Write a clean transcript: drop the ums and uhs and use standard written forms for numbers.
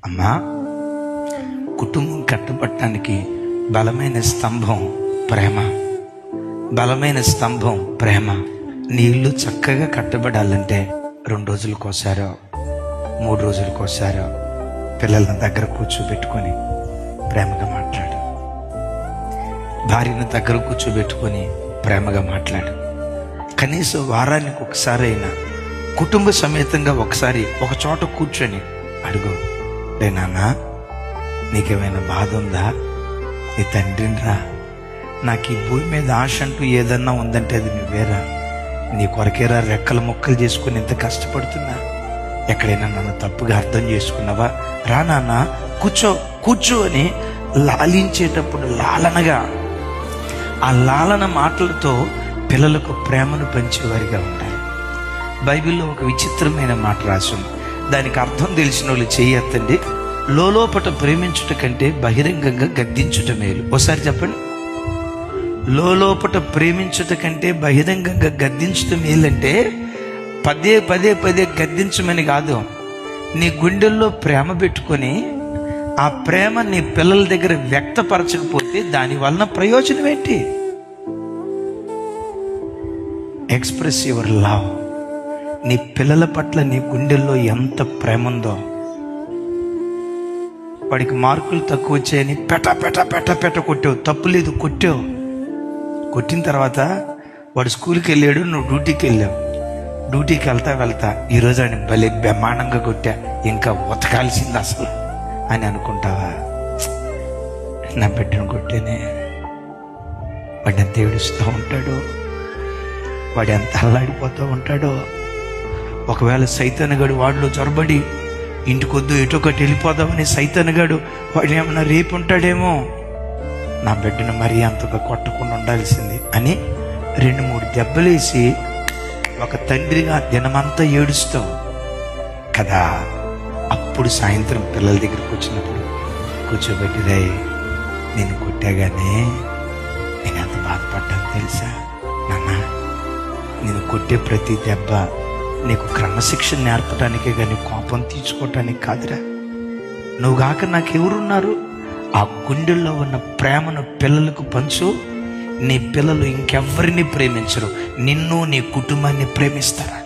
అమ్మా, కుటుంబం కట్టబడటానికి బలమైన స్తంభం ప్రేమ. బలమైన స్తంభం ప్రేమ. నీ ఇల్లు చక్కగా కట్టబడాలంటే 2 రోజులకోసారో 3 రోజులకోసారో పిల్లల దగ్గర కూర్చోబెట్టుకొని ప్రేమగా మాట్లాడు. భార్యను దగ్గర కూర్చోబెట్టుకొని ప్రేమగా మాట్లాడు. కనీసం వారానికి ఒకసారి అయినా కుటుంబ సమేతంగా ఒకసారి ఒక చోట కూర్చొని అడుగు, రే నాన్న, నీకేమైనా బాధ ఉందా? నీ తండ్రిని రా, నాకు ఈ భూమి మీద ఆశ అంటూ ఏదన్నా ఉందంటే అది నువ్వేరా. నీ కొరకేరా రెక్కల ముక్కలు చేసుకుని ఇంత కష్టపడుతున్నా. ఎక్కడైనా నన్ను తప్పుగా అర్థం చేసుకున్నావా? రా నాన్న, కూర్చో కూర్చో అని లాలించేటప్పుడు లాలనగా, ఆ లాలన మాటలతో పిల్లలకు ప్రేమను పంచేవారిగా ఉండాలి. బైబిల్లో ఒక విచిత్రమైన మాట రాసింది. దానికి అర్థం తెలిసిన వాళ్ళు చేయొద్దండి. లోపట ప్రేమించుట కంటే బహిరంగంగా గద్దించుట మేలు. ఒకసారి చెప్పండి. లోపట ప్రేమించుట కంటే బహిరంగంగా గద్దించుట మేలంటే పదే పదే పదే గద్దించమని కాదు. నీ గుండెల్లో ప్రేమ పెట్టుకొని ఆ ప్రేమ నీ పిల్లల దగ్గర వ్యక్తపరచకపోతే దాని వలన ప్రయోజనం ఏంటి? Express your love. నీ పిల్లల పట్ల నీ గుండెల్లో ఎంత ప్రేమ ఉందో. వాడికి మార్కులు తక్కువ వచ్చాయని పెట పెట పెట పెట కొట్టావు, తప్పు లేదు, కొట్టావు. కొట్టిన తర్వాత వాడు స్కూల్కి వెళ్ళాడు, నువ్వు డ్యూటీకి వెళ్ళావు. డ్యూటీకి వెళ్తా ఈరోజు ఆయన భలే బ్రహ్మాండంగా కొట్టా, ఇంకా ఉతకాల్సింది అసలు అని అనుకుంటావా? నా బిడ్డను కొట్టేనే. వాడు ఎంత ఏడుస్తూ ఉంటాడో, వాడు ఎంత అల్లాడిపోతూ ఉంటాడో. ఒకవేళ సైతానగాడు వాడిలో చొరబడి ఇంటికొద్దు ఎటొకటి వెళ్ళిపోదామని సైతానగాడు వాడు ఏమన్నా రేపు ఉంటాడేమో, నా బిడ్డను మరీ అంతగా కొట్టకుండా ఉండాల్సింది అని 2-3 దెబ్బలేసి ఒక తండ్రిగా దినమంతా ఏడుస్తావు కదా. అప్పుడు సాయంత్రం పిల్లల దగ్గరికి వచ్చినప్పుడు కూర్చోబెట్టి, రే, నేను కొట్టాగానే నేను ఎంత బాధపడ్డాను తెలుసా నాన్న. నేను కొట్టే ప్రతి దెబ్బ నీకు క్రమశిక్షణ నేర్పడానికే కానీ కోపం తీర్చుకోవటానికి కాదురా. నువ్వు కాక నాకెవరున్నారు? ఆ గుండెల్లో ఉన్న ప్రేమను పిల్లలకు పంచు. నీ పిల్లలు ఇంకెవ్వరిని ప్రేమించరు, నిన్ను నీ కుటుంబాన్ని ప్రేమిస్తారు.